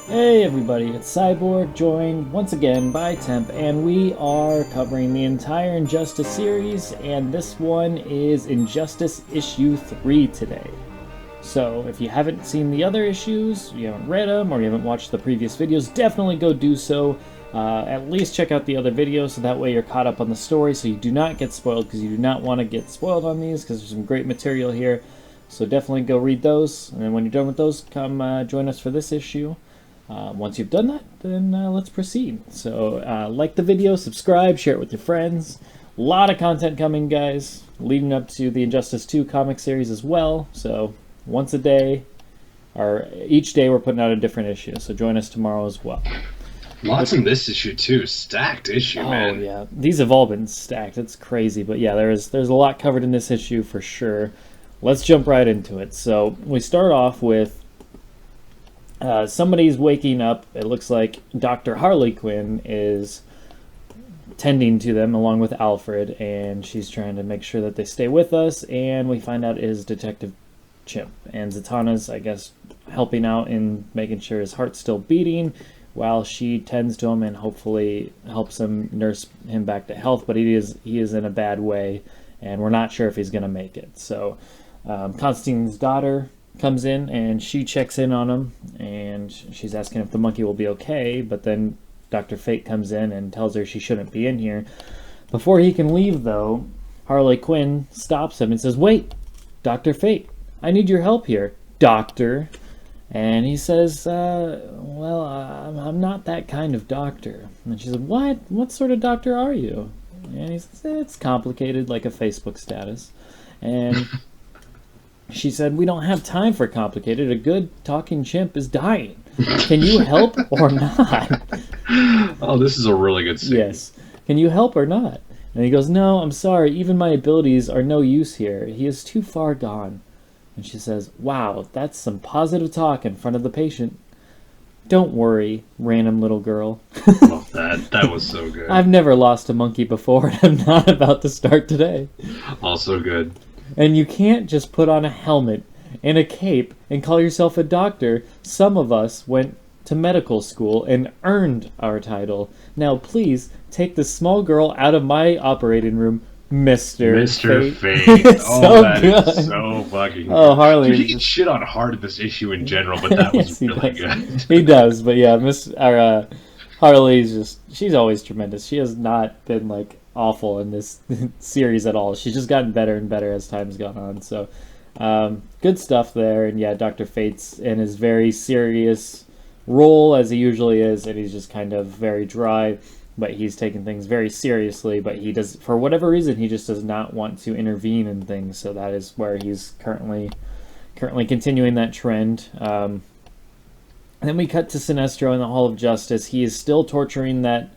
Hey everybody, it's Cyborg, joined once again by Temp, and we are covering the entire Injustice series, and this one is Injustice Issue 3 today. So, if you haven't seen the other issues, you haven't read them, or you haven't watched the previous videos, definitely go do so. At least check out the other videos, so that way you're caught up on the story, so you do not get spoiled, because you do not want to get spoiled on these, because there's some great material here. So definitely go read those, and then when you're done with those, come join us for this issue. Once you've done that, then let's proceed. So, like the video, subscribe, share it with your friends. A lot of content coming, guys, leading up to the Injustice 2 comic series as well. So, once a day, or each day, we're putting out a different issue. So, join us tomorrow as well. Lots in this issue too. Stacked issue, man. Oh yeah, these have all been stacked. It's crazy, but yeah, there's a lot covered in this issue for sure. Let's jump right into it. So, we start off with somebody's waking up. It looks like Dr. Harley Quinn is tending to them along with Alfred, and she's trying to make sure that they stay with us, and we find out it is Detective Chimp. And Zatanna's, I guess, helping out in making sure his heart's still beating while she tends to him and hopefully helps him nurse him back to health, but he is in a bad way, and we're not sure if he's going to make it. So Constantine's daughter comes in and she checks in on him, and she's asking if the monkey will be okay, but then Dr. Fate comes in and tells her she shouldn't be in here. Before he can leave, though, Harley Quinn stops him and says, "Wait, Dr. Fate, I need your help here, Doctor." And he says, well, I'm not that kind of doctor. And she said, what sort of doctor are you? And he says, it's complicated, like a Facebook status. And she said, "We don't have time for complicated. A good talking chimp is dying. Can you help or not?" Oh, this is a really good scene. Yes. "Can you help or not?" And he goes, "No, I'm sorry. Even my abilities are no use here. He is too far gone." And she says, "Wow, that's some positive talk in front of the patient. Don't worry, random little girl. Oh, that was so good. I've never lost a monkey before, and I'm not about to start today. Also good. And you can't just put on a helmet and a cape and call yourself a doctor. Some of us went to medical school and earned our title. Now please take this small girl out of my operating room, Mr. Fate. Oh, So that good. is so fucking good. Oh, Harley. Dude, he gets shit on hard at this issue in general, but that was Yes, he really does. good. He does, but yeah, Harley's she's always tremendous. She has not been like awful in this series at all. She's just gotten better and better as time's gone on. So good stuff there. And yeah, Dr. Fate's in his very serious role as he usually is, and he's just kind of very dry, but he's taking things very seriously. But he does, for whatever reason, he just does not want to intervene in things. So that is where he's currently continuing that trend. And then we cut to Sinestro in the Hall of Justice. He is still torturing that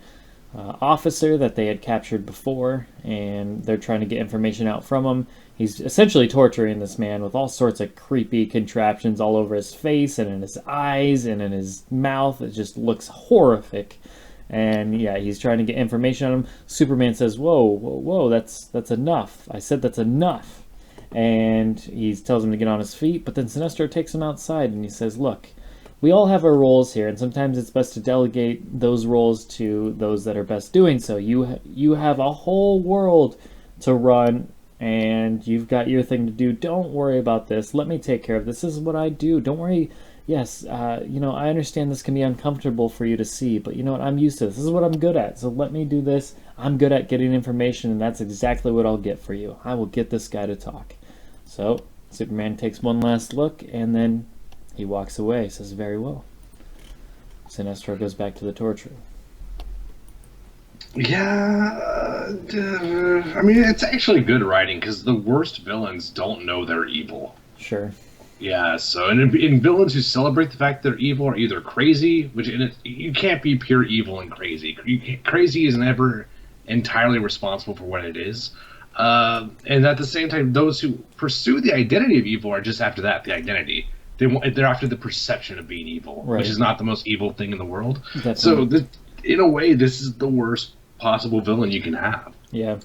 officer that they had captured before, and they're trying to get information out from him. He's essentially torturing this man with all sorts of creepy contraptions all over his face and in his eyes and in his mouth. It just looks horrific. And yeah, he's trying to get information on him. Superman says, whoa, that's enough. I said that's enough. And he tells him to get on his feet, but then Sinestro takes him outside and he says, "Look, we all have our roles here, and sometimes it's best to delegate those roles to those that are best doing so. You have a whole world to run, and you've got your thing to do. Don't worry about this. Let me take care of this. This is what I do. Don't worry. Yes, I understand this can be uncomfortable for you to see, but you know what? I'm used to this. This is what I'm good at, so let me do this. I'm good at getting information, and that's exactly what I'll get for you. I will get this guy to talk." So Superman takes one last look, and then he walks away. Says, "Very well." Sinestro goes back to the torture. Yeah, I mean, it's actually good writing because the worst villains don't know they're evil. Sure. Yeah, so in villains who celebrate the fact they're evil are either crazy, which you can't be pure evil and crazy. Crazy is never entirely responsible for what it is. And at the same time, those who pursue the identity of evil are just after that, the identity. They're after the perception of being evil, Right. which is not the most evil thing in the world. Definitely. So, in a way, this is the worst possible villain you can have. Yeah.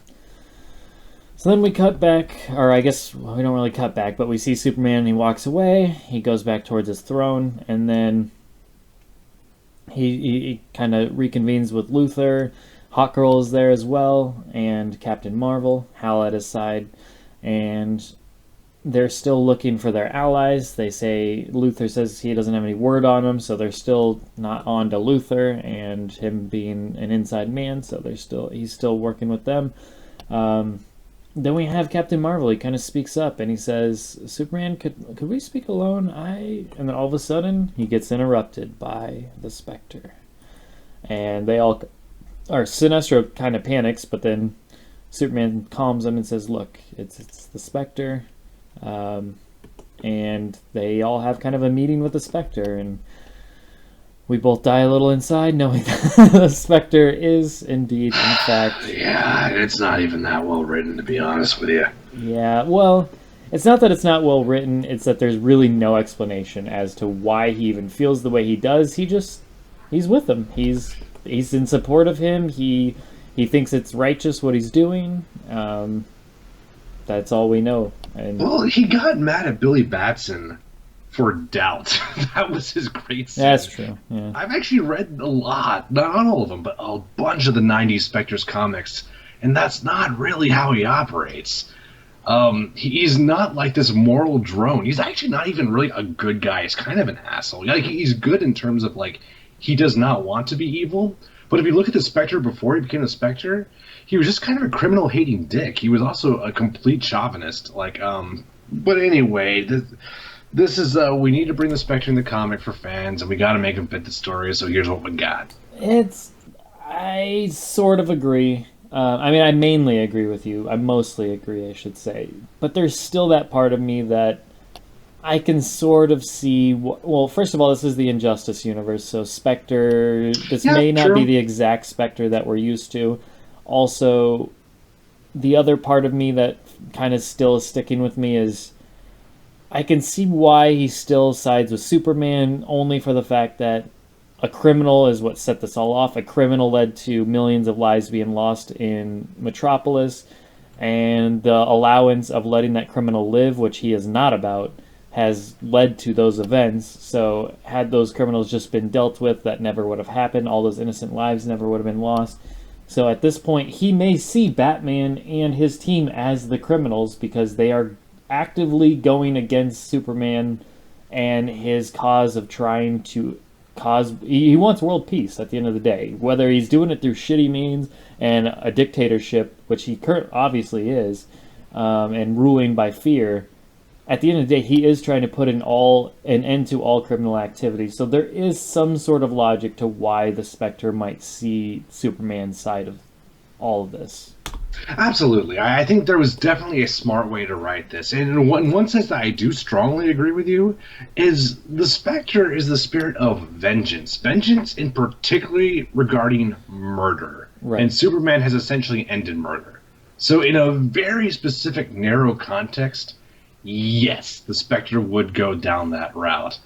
So then we cut back, or I guess we don't really cut back, but we see Superman and he walks away. He goes back towards his throne, and then he kind of reconvenes with Luthor. Hawkgirl is there as well, and Captain Marvel, Hal at his side, and they're still looking for their allies. They say Luthor says he doesn't have any word on him, so they're still not on to Luthor and him being an inside man. So he's still working with them. Then we have Captain Marvel. He kind of speaks up and he says, "Superman, could we speak alone?" And then all of a sudden he gets interrupted by the Spectre, and they all, or Sinestro kind of panics, but then Superman calms him and says, "Look, it's the Spectre." And they all have kind of a meeting with the Spectre, and we both die a little inside knowing that the Spectre is indeed, in fact... Yeah, it's not even that well written, to be honest with you. Yeah, well, it's not that it's not well written, it's that there's really no explanation as to why he even feels the way he does. He's with him. He's in support of him. He thinks it's righteous what he's doing. That's all we know. And well, he got mad at Billy Batson for doubt. That was his great scene. that's true. Yeah. I've actually read a lot, not all of them, but a bunch of the 90s Spectre's comics, and that's not really how he operates. He's not like this moral drone. He's actually not even really a good guy. He's kind of an asshole. Like, he's good in terms of, like, he does not want to be evil, but if you look at the Spectre before he became a Spectre, he was just kind of a criminal-hating dick. He was also a complete chauvinist. Like, but anyway, this is, we need to bring the Spectre in the comic for fans, and we got to make him fit the story, so here's what we got. I sort of agree. I mean, I mainly agree with you. I mostly agree, I should say. But there's still that part of me that I can sort of see... Well, first of all, this is the Injustice universe, so Spectre... This may not be the exact Spectre that we're used to. Also, the other part of me that kind of still is sticking with me is I can see why he still sides with Superman, only for the fact that a criminal is what set this all off. A criminal led to millions of lives being lost in Metropolis, and the allowance of letting that criminal live, which he is not about, has led to those events. So had those criminals just been dealt with, that never would have happened. All those innocent lives never would have been lost. So at this point, he may see Batman and his team as the criminals because they are actively going against Superman and his cause of trying to cause... He wants world peace at the end of the day. Whether he's doing it through shitty means and a dictatorship, which he obviously is, and ruling by fear, at the end of the day, he is trying to put an end to all criminal activity. So there is some sort of logic to why the Spectre might see Superman's side of all of this. Absolutely. I think there was definitely a smart way to write this. And in one sense that I do strongly agree with you is the Spectre is the spirit of vengeance. Vengeance in particularly regarding murder. Right. And Superman has essentially ended murder. So in a very specific, narrow context... yes, the Spectre would go down that route.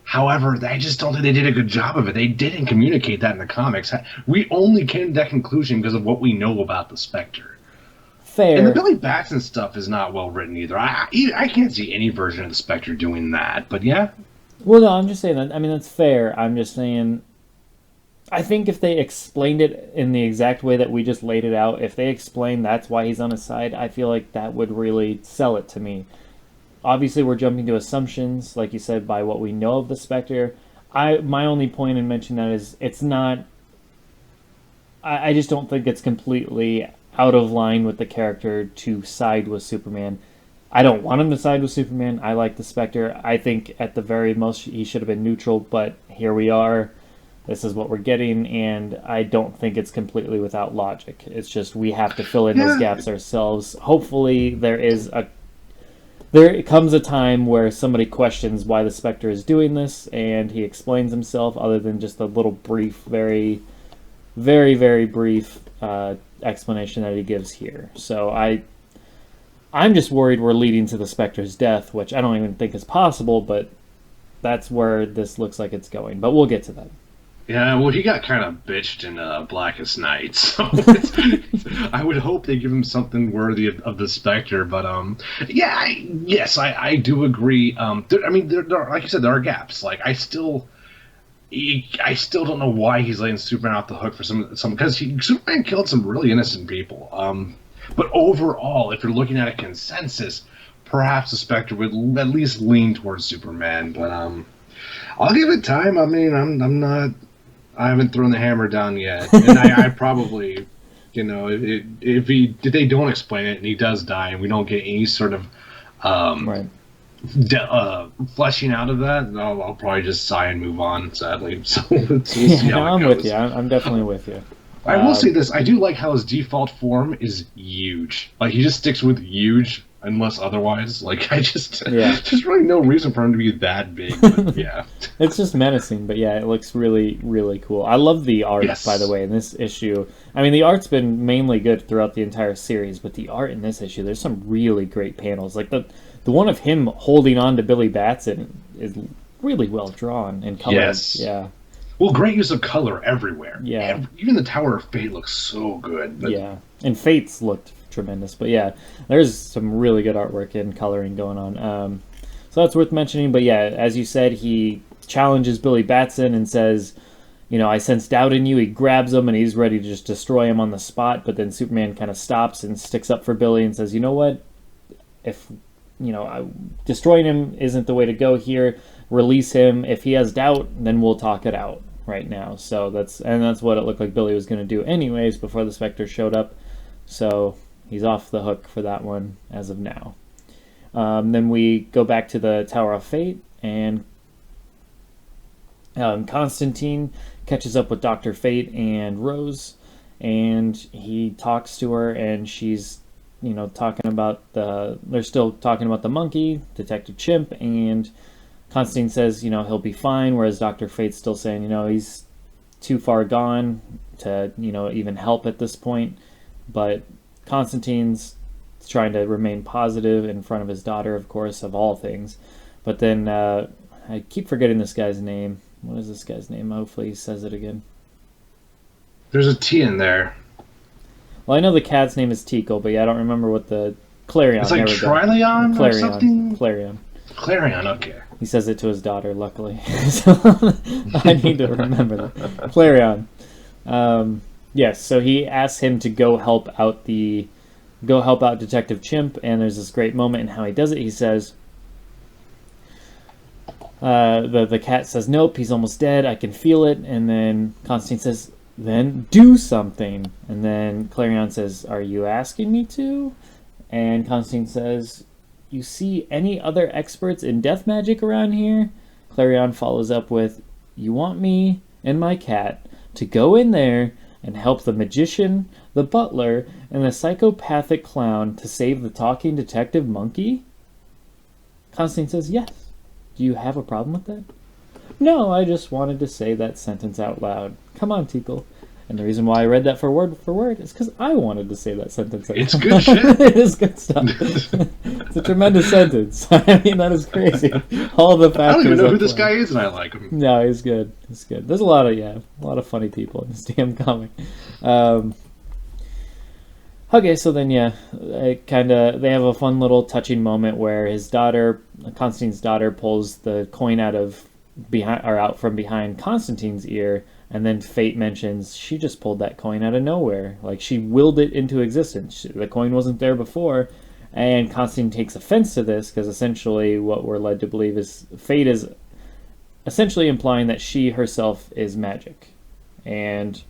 However, I just don't think they did a good job of it. They didn't communicate that in the comics. We only came to that conclusion because of what we know about the Spectre. Fair. And the Billy Batson stuff is not well written either. I can't see any version of the Spectre doing that, but yeah. Well, no, I'm just saying that. I mean, that's fair. I'm just saying... I think if they explained it in the exact way that we just laid it out, if they explained that's why he's on his side, I feel like that would really sell it to me. Obviously, we're jumping to assumptions, like you said, by what we know of the Spectre. My only point in mentioning that is it's not... I just don't think it's completely out of line with the character to side with Superman. I don't want him to side with Superman. I like the Spectre. I think at the very most he should have been neutral, but here we are. This is what we're getting, and I don't think it's completely without logic. It's just we have to fill in those gaps ourselves. Hopefully there comes a time where somebody questions why the Spectre is doing this, and he explains himself, other than just a little brief, very, very, very brief explanation that he gives here. So I'm just worried we're leading to the Spectre's death, which I don't even think is possible, but that's where this looks like it's going. But we'll get to that. Yeah, well, he got kind of bitched in Blackest Night, so I would hope they give him something worthy of the Spectre. But yeah, I do agree. There, like you said, there are gaps. Like I still, I still don't know why he's letting Superman off the hook for some because Superman killed some really innocent people. But overall, if you're looking at a consensus, perhaps the Spectre would at least lean towards Superman. But I'll give it time. I mean, I'm not. I haven't thrown the hammer down yet, and I probably, if they don't explain it and he does die and we don't get any sort of Right. fleshing out of that, I'll probably just sigh and move on. Sadly, so we'll see Yeah, how no, it I'm goes. with you. I'm definitely with you. I will say this: I do like how his default form is huge. Like he just sticks with huge unless otherwise. Like there's really no reason for him to be that big. But yeah, It's just menacing, but yeah, it looks really, really cool. I love the art, Yes. by the way, in this issue. I mean, the art's been mainly good throughout the entire series, but the art in this issue, there's some really great panels. Like the one of him holding on to Billy Batson is really well drawn and colored. Yes. Yeah. well, great use of color everywhere. Yeah. Even the Tower of Fate looks so good. But Yeah, and Fates looked tremendous, but yeah, there's some really good artwork and coloring going on. So that's worth mentioning. But yeah, as you said, he challenges Billy Batson and says, I sense doubt in you. He grabs him and he's ready to just destroy him on the spot. But then Superman kind of stops and sticks up for Billy and says, you know what? If destroying him isn't the way to go here. Release him. If he has doubt, then we'll talk it out right now. So that's what it looked like Billy was going to do anyways before the Spectre showed up. So he's off the hook for that one as of now. Then we go back to the Tower of Fate, and Constantine catches up with Dr. Fate and Rose, and he talks to her, and she's talking about they're still talking about the monkey, Detective Chimp, and Constantine says, he'll be fine, whereas Dr. Fate's still saying, he's too far gone to, even help at this point. But Constantine's trying to remain positive in front of his daughter, of course, of all things. But then I keep forgetting this guy's name. What is this guy's name? Hopefully he says it again. there's a T in there. Well, I know the cat's name is Tico, but yeah, I don't remember what the Clarion. It's like there we go. Trillion or something. Clarion. Clarion. Okay. He says it to his daughter, luckily. So I need to remember that. Clarion. Yes, so he asks him to go help out Detective Chimp, and there's this great moment in how he does it. He says, the cat says, nope, he's almost dead, I can feel it, and then Constantine says, then do something. And then Clarion says, are you asking me to? And Constantine says, you see any other experts in death magic around here? Clarion follows up with, you want me and my cat to go in there and help the magician, the butler, and the psychopathic clown to save the talking detective monkey? Constantine says, yes. Do you have a problem with that? No, I just wanted to say that sentence out loud. Come on, Teakle. And the reason why I read that for word is because I wanted to say that sentence. It's good shit. It is good stuff. It's a tremendous sentence. I mean, that is crazy. All the factors. I don't even know who at this play. guy is, and I like him. No, he's good. He's good. There's a lot of funny people in this damn comic. Okay, so then they have a fun little touching moment where his daughter, Constantine's daughter, pulls the coin out from behind Constantine's ear, and then Fate mentions she just pulled that coin out of nowhere, like she willed it into existence. The coin wasn't there before, and Constantine takes offense to this because essentially what we're led to believe is Fate is essentially implying that she herself is magic, and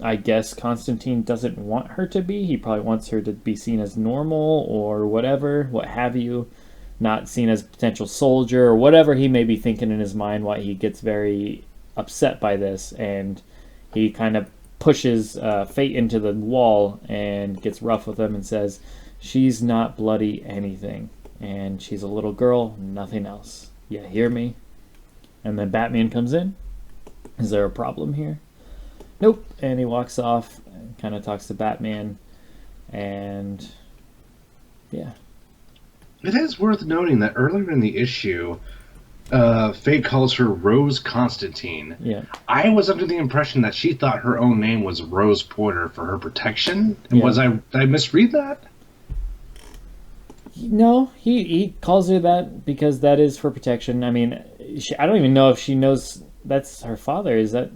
I guess Constantine doesn't want her to be. He probably wants her to be seen as normal or whatever, what have you, not seen as a potential soldier or whatever he may be thinking in his mind, why he gets very upset by this, and he kind of pushes Fate into the wall and gets rough with him and says, she's not bloody anything, and she's a little girl, nothing else. You hear me? And then Batman comes in. Is there a problem here? Nope. And he walks off and kind of talks to Batman, and yeah. It is worth noting that earlier in the issue, Fate calls her Rose Constantine. Yeah. I was under the impression that she thought her own name was Rose Porter for her protection. And Yeah. did I misread that? No, he calls her that because that is for protection. I mean, I don't even know if she knows that's her father. Is that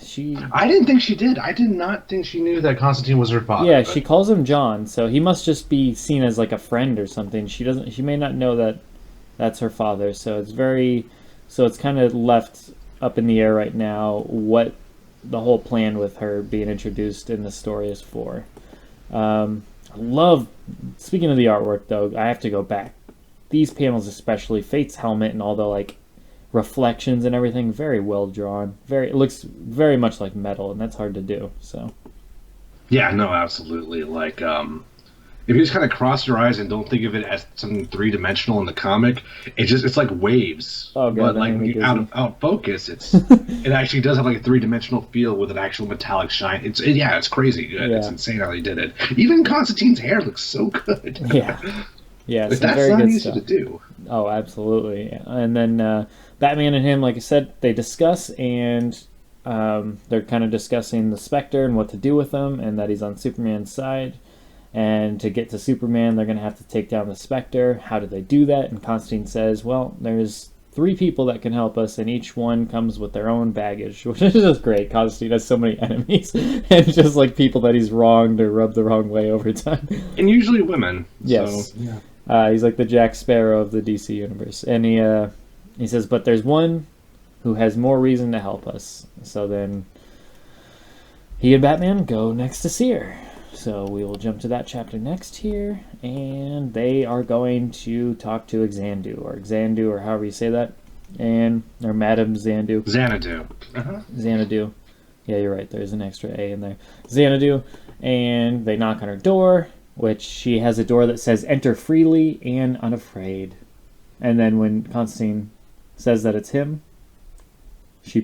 she? I didn't think she did. I did not think she knew that Constantine was her father. Yeah, she But calls him John, so he must just be seen as like a friend or something. She doesn't. She may not know that that's her father. So it's very. So it's kind of left up in the air right now what the whole plan with her being introduced in the story is for. I love. Speaking of the artwork, though, I have to go back. These panels, especially Fate's helmet and all the like reflections and everything, very well drawn. Very, it looks very much like metal, and that's hard to do. So yeah, no, absolutely. Like, if you just kind of cross your eyes and don't think of it as something three dimensional in the comic, it's like waves. oh god, But that like made when me you out dizzy. of out focus, it actually does have like a three dimensional feel with an actual metallic shine. Yeah, it's crazy good. It's Yeah, insane how they did it. Even Constantine's hair looks so good. yeah, yeah. Like Some that's very not good easy to stuff. do. Oh, absolutely. Yeah. And then Batman and him, like I said, they discuss, and they're kind of discussing the Spectre and what to do with him, and that he's on Superman's side. And to get to Superman, they're going to have to take down the Spectre. How do they do that? And Constantine says, well, there's three people that can help us, and each one comes with their own baggage, which is just great. Constantine has so many enemies, and just like people that he's wronged or rubbed the wrong way over time. And usually women. So Yes. He's like the Jack Sparrow of the DC universe, and he says, but there's one who has more reason to help us. So then he and Batman go next to see her. So we will jump to that chapter next here, and they are going to talk to Xandu, or however you say that, or Madame Xandu. Xanadu. Uh-huh. Xanadu. Yeah, you're right. There's an extra A in there. Xanadu, and they knock on her door, which she has a door that says "Enter freely and unafraid." And then when Constantine says that it's him, she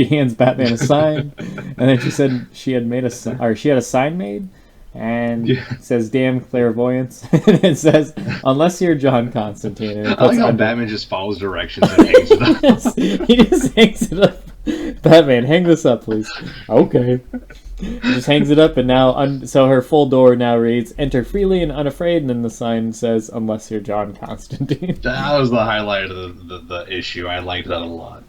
hands Batman a sign, and then she said she had made she had a sign made, and Yeah. it says "Damn clairvoyance," and it says "Unless you're John Constantine," and it I like puts how under. Batman just follows directions and hangs it up. He just hangs it up. Batman, hang this up, please. Okay. He just hangs it up, and now, so her full door now reads, "Enter freely and unafraid," and then the sign says, "Unless you're John Constantine." That was the highlight of the issue. I liked that a lot.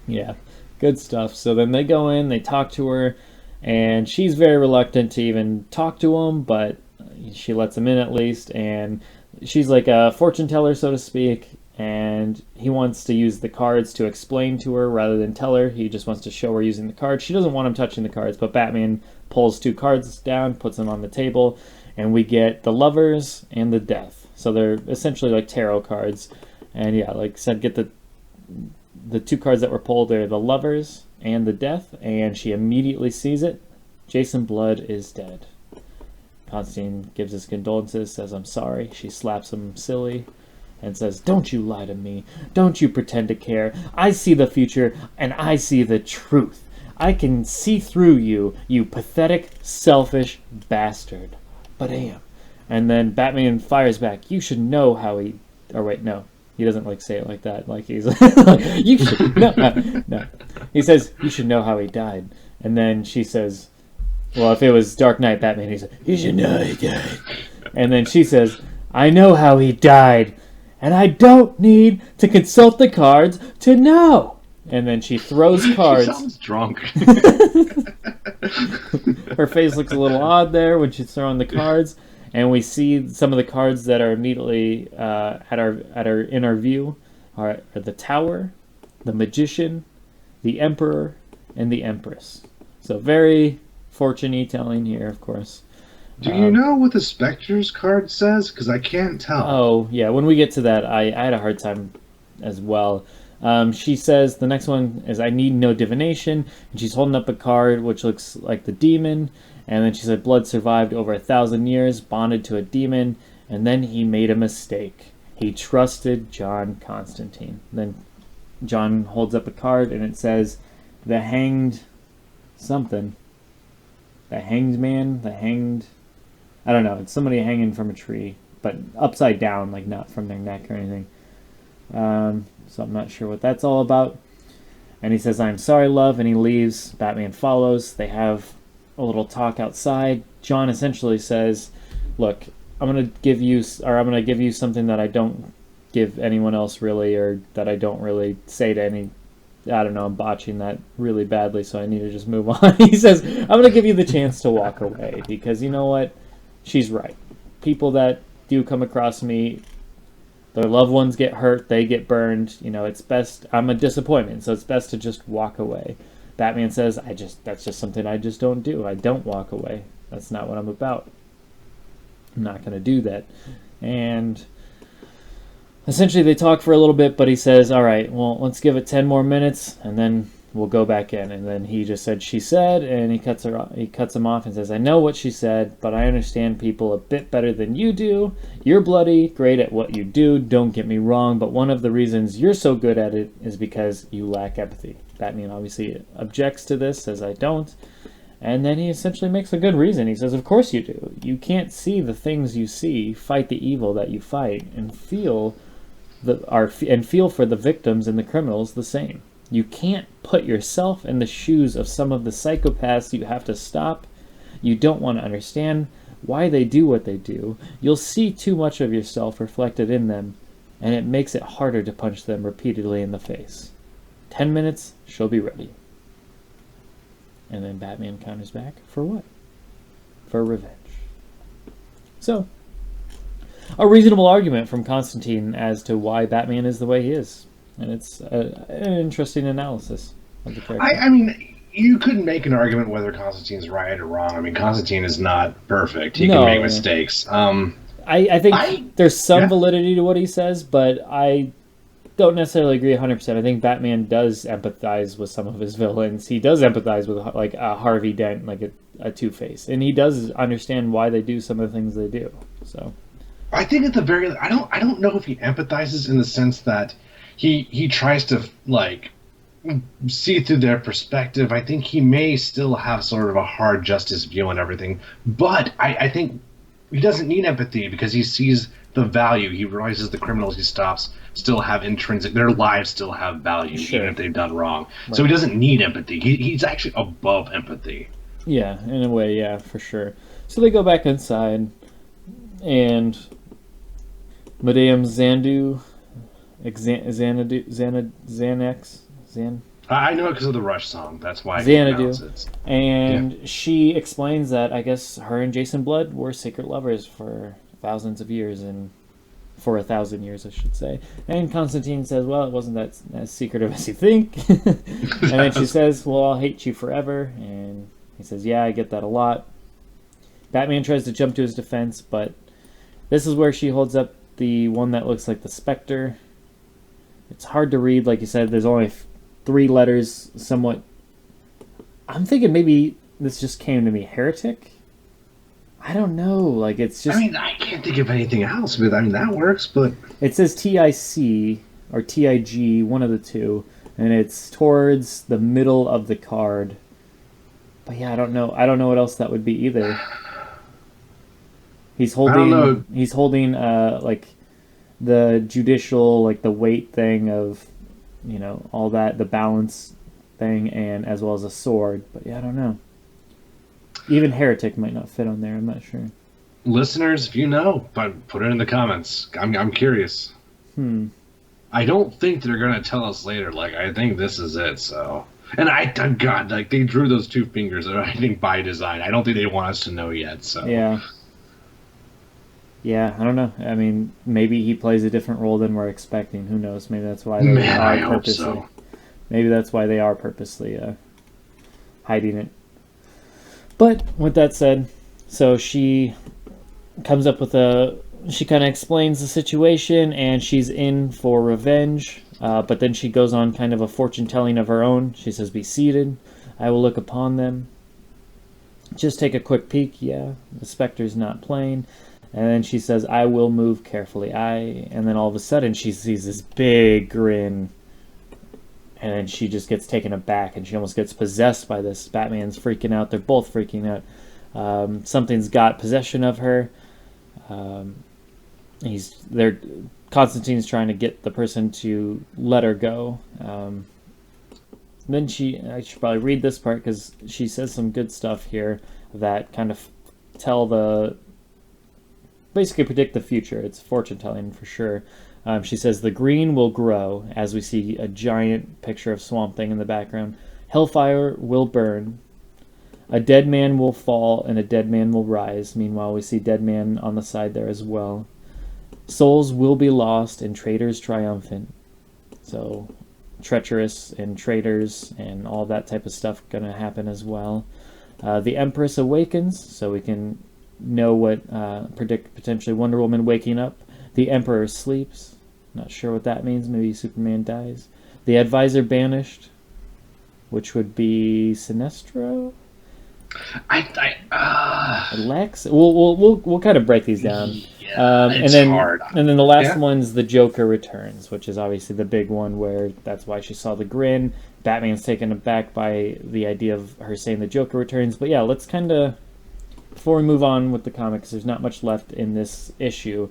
Yeah, good stuff. So then they go in, they talk to her, and she's very reluctant to even talk to him, but she lets him in at least, and she's like a fortune teller, so to speak, and he wants to use the cards to explain to her rather than tell her. He just wants to show her using the cards. She doesn't want him touching the cards, but Batman pulls two cards down, puts them on the table, and we get the Lovers and the Death. So they're essentially like tarot cards. And yeah, like I said, get the two cards that were pulled are the Lovers and the Death, and she immediately sees it. Jason Blood is dead. Constantine gives his condolences, says, "I'm sorry." She slaps him silly and says, "Don't you lie to me. Don't you pretend to care. I see the future, and I see the truth. I can see through you, you pathetic, selfish bastard." But I am. And then Batman fires back, "You should know how he..." Or wait, no. He doesn't like say it like that. Like he's "You should..." No. He says, "You should know how he died." And then she says, well, if it was Dark Knight Batman, he said, "You should know how he died." And then she says, "I know how he died, and I don't need to consult the cards to know." And then she throws She cards. sounds drunk. Her face looks a little odd there when she's throwing the cards, and we see some of the cards that are immediately in our view are the Tower, the Magician, the Emperor, and the Empress. So very fortune-y telling here, of course. Do you know what the Spectre's card says? Because I can't tell. Oh, yeah, when we get to that, I had a hard time as well. She says, the next one is, "I need no divination," and she's holding up a card which looks like the demon, and then she said, "Blood survived over 1,000 years, bonded to a demon, and then he made a mistake. He trusted John Constantine." Then John holds up a card, and it says, "The hanged something. The hanged man, the hanged..." I don't know, it's somebody hanging from a tree, but upside down, like not from their neck or anything. So I'm not sure what that's all about. And he says, "I'm sorry, love," and he leaves. Batman follows. They have a little talk outside. John essentially says, "Look, I'm gonna give you something that I don't give anyone else really, or that I don't really say to I don't know, I'm botching that really badly, so I need to just move on. He says, I'm going to give you the chance to walk away because you know what? She's right. People that do come across me, their loved ones get hurt, they get burned. You know, it's best. I'm a disappointment, so it's best to just walk away. Batman says, that's just something I just don't do. I don't walk away. That's not what I'm about. I'm not going to do that. And essentially they talk for a little bit, but he says, all right, well, let's give it 10 more minutes, and then we'll go back in. And then he just said, she said, and he cuts him off and says, I know what she said, but I understand people a bit better than you do. You're bloody, great at what you do, don't get me wrong, but one of the reasons you're so good at it is because you lack empathy. Batman obviously objects to this, says I don't. And then he essentially makes a good reason. He says, of course you do. You can't see the things you see, fight the evil that you fight, and feel for the victims and the criminals the same. You can't put yourself in the shoes of some of the psychopaths you have to stop. You don't want to understand why they do what they do. You'll see too much of yourself reflected in them, and it makes it harder to punch them repeatedly in the face. 10 minutes, she'll be ready. And then Batman counters back, for what? For revenge. So, a reasonable argument from Constantine as to why Batman is the way he is. And it's an interesting analysis of the character. I mean, you couldn't make an argument whether Constantine's right or wrong. I mean, Constantine is not perfect. He can make mistakes. I think there's some validity to what he says, but I don't necessarily agree 100%. I think Batman does empathize with some of his villains. He does empathize with like a Harvey Dent, like a Two-Face, and he does understand why they do some of the things they do. So, I think at the very, I don't know if he empathizes in the sense that he tries to like see through their perspective. I think he may still have sort of a hard justice view on everything, but I think he doesn't need empathy because he sees the value. He realizes the criminals he stops still have intrinsic, their lives still have value, even if they've done wrong. Right. So he doesn't need empathy. He's actually above empathy. Yeah, in a way, yeah, for sure. So they go back inside, and Madame Xanadu, I know it because of the Rush song. That's why Xanadu. And she explains that I guess her and Jason Blood were secret lovers for thousands of years, and for 1,000 years, I should say. And Constantine says, well, it wasn't that as secretive as you think. And then she says, well, I'll hate you forever. And he says, yeah, I get that a lot. Batman tries to jump to his defense, but this is where she holds up the one that looks like the Spectre. It's hard to read, like you said. There's only 3 letters, somewhat. I'm thinking maybe this just came to me. Heretic? I don't know. Like, it's just. I mean, I can't think of anything else, but I mean that works. But it says TIC or TIG, one of the two, and it's towards the middle of the card. But yeah, I don't know. I don't know what else that would be either. He's holding. I don't know. He's holding like the judicial, like the weight thing of, you know, all that, the balance thing, and as well as a sword. But yeah, I don't know. Even heretic might not fit on there. I'm not sure. Listeners, if you know, but put it in the comments. I'm curious. I don't think they're gonna tell us later. Like, I think this is it. So, and God, like they drew those 2 fingers. I think by design. I don't think they want us to know yet. So yeah. Yeah, I don't know. I mean, maybe he plays a different role than we're expecting. Who knows? Maybe that's why they are purposely. So. Maybe that's why they are purposely hiding it. But with that said, so she comes up with she kind of explains the situation, and she's in for revenge. But then she goes on kind of a fortune telling of her own. She says, "Be seated. I will look upon them. Just take a quick peek. Yeah, the Spectre's not playing." And then she says, "I will move carefully. And then all of a sudden she sees this big grin. And then she just gets taken aback, and she almost gets possessed by this. Batman's freaking out. They're both freaking out. Something's got possession of her. Constantine's trying to get the person to let her go. Then I should probably read this part because she says some good stuff here that kind of tell basically predict the future. It's fortune telling for sure. She says the green will grow as we see a giant picture of Swamp Thing in the background. Hellfire will burn. A dead man will fall and a dead man will rise. Meanwhile, we see dead man on the side there as well. Souls will be lost and traitors triumphant. So, treacherous and traitors and all that type of stuff gonna happen as well. The Empress awakens, so we can know what predict potentially Wonder Woman waking up. The Emperor sleeps. Not sure what that means. Maybe Superman dies. The Advisor banished, which would be Sinestro. Lex. We'll kind of break these down. Yeah, and then hard. And then the last one's the Joker returns, which is obviously the big one where that's why she saw the grin. Batman's taken aback by the idea of her saying the Joker returns. But yeah, let's kind of, before we move on with the comics, there's not much left in this issue.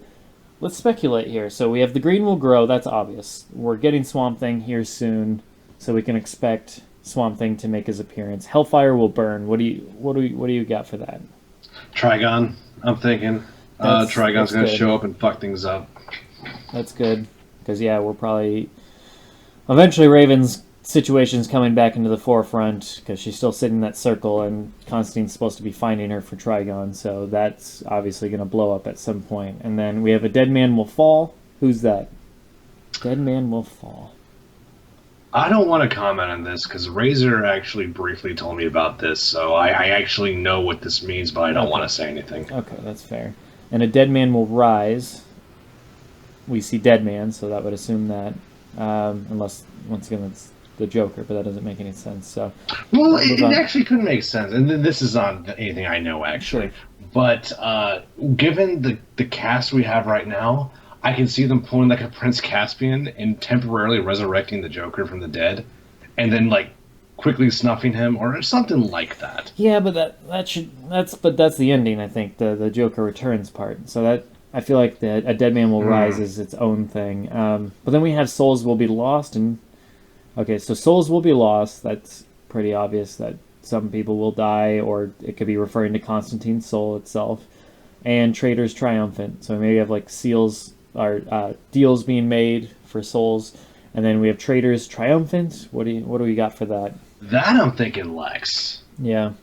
Let's speculate here. So we have the green will grow. That's obvious. We're getting Swamp Thing here soon, so we can expect Swamp Thing to make his appearance. Hellfire will burn. What do you got for that? Trigon. I'm thinking Trigon's going to show up and fuck things up. That's good because we're probably eventually Raven's situation's coming back into the forefront because she's still sitting in that circle and Constantine's supposed to be finding her for Trigon, so that's obviously going to blow up at some point. And then we have a dead man will fall. Who's that? Dead man will fall. I don't want to comment on this because Razor actually briefly told me about this, so I actually know what this means, but I don't want to say anything. Okay, that's fair. And a dead man will rise. We see dead man, so that would assume that, unless once again it's the Joker, but that doesn't make any sense. So, well, it actually couldn't make sense, and this is not anything I know actually. Sure. But given the cast we have right now, I can see them pulling like a Prince Caspian and temporarily resurrecting the Joker from the dead, and then like quickly snuffing him or something like that. Yeah, but that's the ending. I think the Joker returns part. So that I feel like a dead man will rise is its own thing. But then we have souls will be lost and. Okay, so souls will be lost. That's pretty obvious that some people will die, or it could be referring to Constantine's soul itself. And traitors triumphant. So maybe we have like seals or deals being made for souls, and then we have traitors triumphant. What do we got for that? That I'm thinking Lex. Yeah.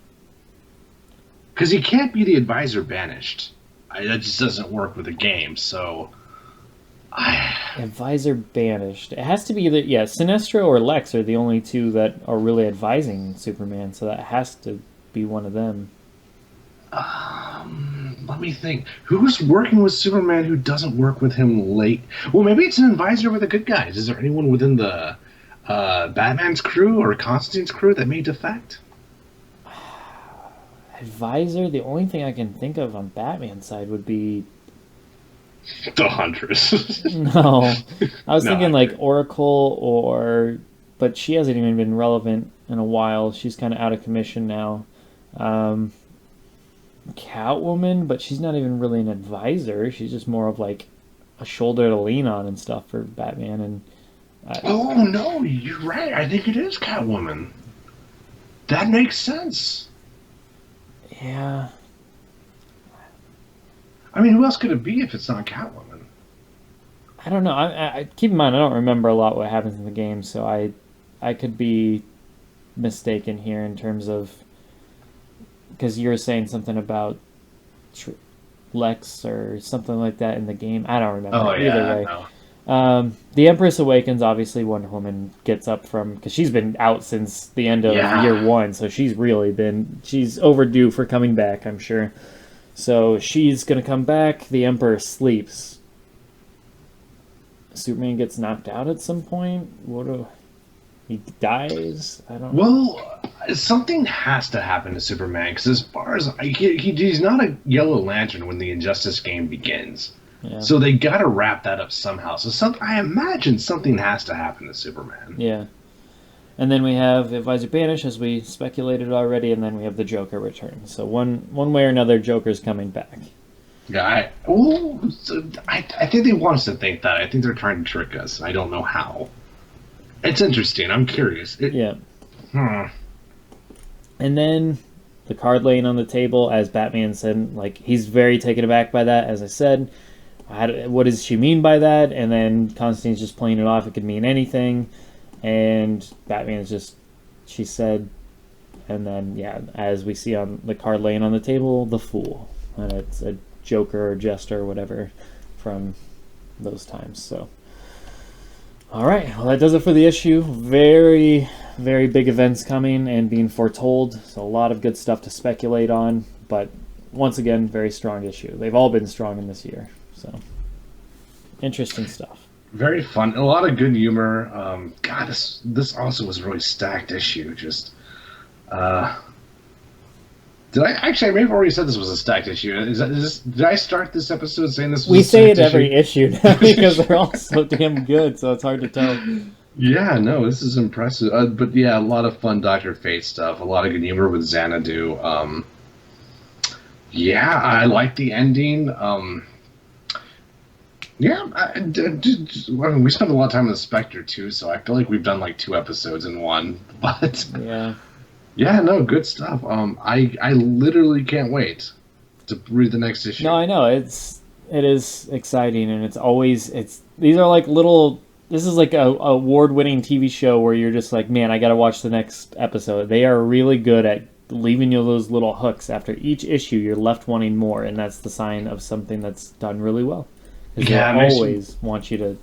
Because he can't be the Advisor banished. That just doesn't work with the game. So. Advisor banished. It has to be either Sinestro or Lex are the only two that are really advising Superman, so that has to be one of them. Let me think. Who's working with Superman who doesn't work with him late? Well, maybe it's an advisor with the good guys. Is there anyone within the Batman's crew or Constantine's crew that may defect? Advisor? The only thing I can think of on Batman's side would be the Huntress. No. I was thinking like Oracle but she hasn't even been relevant in a while. She's kind of out of commission now. Catwoman, but she's not even really an advisor. She's just more of like a shoulder to lean on and stuff for Batman. And oh no, you're right. I think it is Catwoman. That makes sense. Yeah. I mean, who else could it be if it's not Catwoman? I don't know. I keep in mind I don't remember a lot what happens in the game, so I could be mistaken here in terms of because you're saying something about Lex or something like that in the game. I don't remember. Oh, yeah, either way. The Empress awakens. Obviously, Wonder Woman gets up from because she's been out since the end of year one, so she's overdue for coming back. I'm sure. So she's going to come back. The Emperor sleeps. Superman gets knocked out at some point. He dies? I don't know. Well, something has to happen to Superman, because as far as he's not a Yellow Lantern when the Injustice game begins. Yeah. So they got to wrap that up somehow. So I imagine something has to happen to Superman. Yeah. And then we have Advisor Banish, as we speculated already, and then we have the Joker return. So one way or another, Joker's coming back. Yeah, I think they want us to think that. I think they're trying to trick us. I don't know how. It's interesting. I'm curious. Yeah. And then the card laying on the table, as Batman said, like, he's very taken aback by that. As I said, what does she mean by that? And then Constantine's just playing it off. It could mean anything. And Batman's just, she said, and then, yeah, as we see on the card laying on the table, the Fool. And it's a Joker or Jester or whatever from those times. So, all right, well, that does it for the issue. Very, very big events coming and being foretold. So a lot of good stuff to speculate on. But once again, very strong issue. They've all been strong in this year. So, interesting stuff. Very fun. A lot of good humor. God, this also was a really stacked issue. Just, did I actually? I may have already said this was a stacked issue. Did I start this episode saying this was? We say it every issue now because they're all so damn good, so it's hard to tell. Yeah, no, this is impressive. But yeah, a lot of fun Dr. Fate stuff. A lot of good humor with Xanadu. Yeah, I like the ending. Yeah, I mean, we spent a lot of time with Spectre too, so I feel like we've done like 2 episodes in one. But yeah, no, good stuff. I literally can't wait to read the next issue. No, I know it is exciting, and these are like little. This is like a award-winning TV show where you're just like, man, I got to watch the next episode. They are really good at leaving you those little hooks. After each issue, you're left wanting more, and that's the sign of something that's done really well. Because they always want you to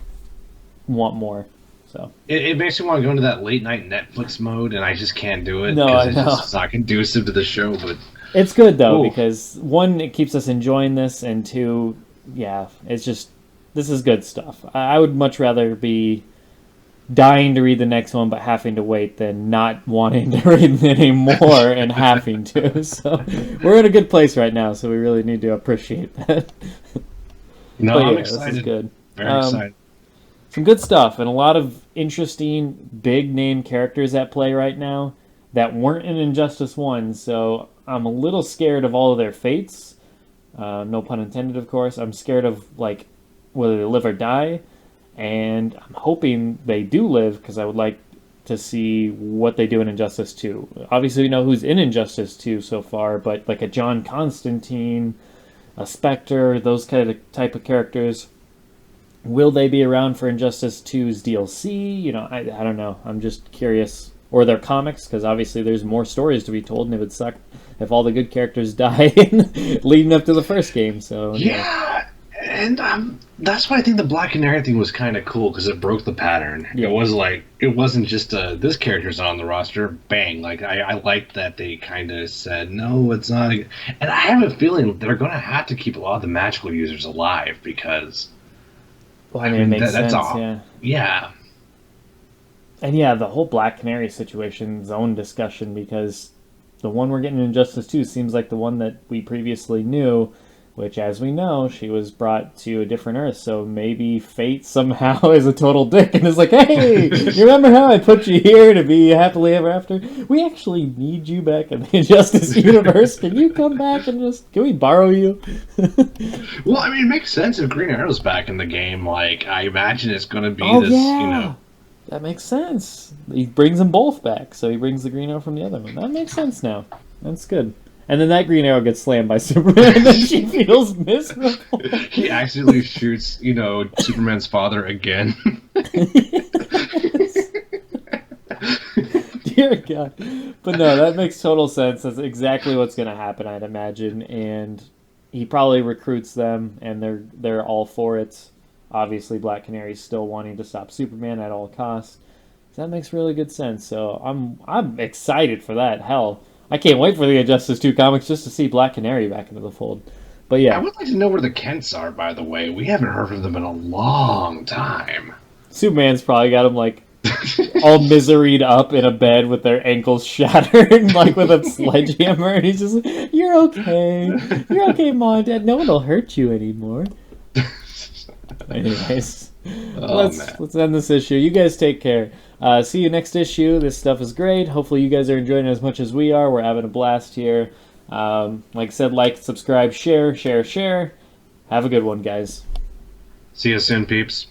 want more. So it makes me want to go into that late night Netflix mode, and I just can't do it. No, I know. It's not conducive to the show. But it's good though, because 1, it keeps us enjoying this, and 2, yeah, it's just, this is good stuff. I would much rather be dying to read the next one but having to wait than not wanting to read any more and having to. So we're in a good place right now, so we really need to appreciate that. No, but yeah, I'm excited. This is good. Very excited. Some good stuff, and a lot of interesting big name characters at play right now that weren't in Injustice 1, so I'm a little scared of all of their fates. No pun intended, of course. I'm scared of like whether they live or die, and I'm hoping they do live, because I would like to see what they do in Injustice 2. Obviously, we know who's in Injustice 2 so far, but like a John Constantine, a Spectre, those kind of type of characters, will they be around for Injustice 2's DLC? You know, I don't know. I'm just curious. Or their comics, because obviously there's more stories to be told, and it would suck if all the good characters die leading up to the first game. So yeah, and that's why I think the Black Canary thing was kind of cool, because it broke the pattern. Yeah. It was like, it wasn't just this character's not on the roster, bang. Like I liked that they kind of said no, it's not. And I have a feeling they're going to have to keep a lot of the magical users alive, because well, I mean, it makes sense. Yeah. And yeah, the whole Black Canary situation is own discussion, because the one we're getting in Injustice 2 seems like the one that we previously knew, which, as we know, she was brought to a different Earth. So maybe Fate somehow is a total dick and is like, hey, you remember how I put you here to be happily ever after? We actually need you back in the Injustice universe. Can you come back and can we borrow you? Well, I mean, it makes sense if Green Arrow's back in the game. Like, I imagine it's going to be you know. That makes sense. He brings them both back, so he brings the Green Arrow from the other one. That makes sense now. That's good. And then that Green Arrow gets slammed by Superman, and then she feels miserable. He accidentally shoots, Superman's father again. Dear God. But no, that makes total sense. That's exactly what's going to happen, I'd imagine. And he probably recruits them, and they're all for it. Obviously, Black Canary's still wanting to stop Superman at all costs. So that makes really good sense. So I'm excited for that. Hell, I can't wait for the Injustice 2 comics just to see Black Canary back into the fold. But yeah. I would like to know where the Kents are, by the way. We haven't heard from them in a long time. Superman's probably got them, like, all miseried up in a bed with their ankles shattered, like with a sledgehammer. And he's just like, you're okay. You're okay, Mom and Dad. No one will hurt you anymore. Anyways, let's end this issue. You guys take care. See you next issue. This stuff is great. Hopefully you guys are enjoying it as much as we are. We're having a blast here. Like I said, like, subscribe, share. Have a good one, guys. See you soon, peeps.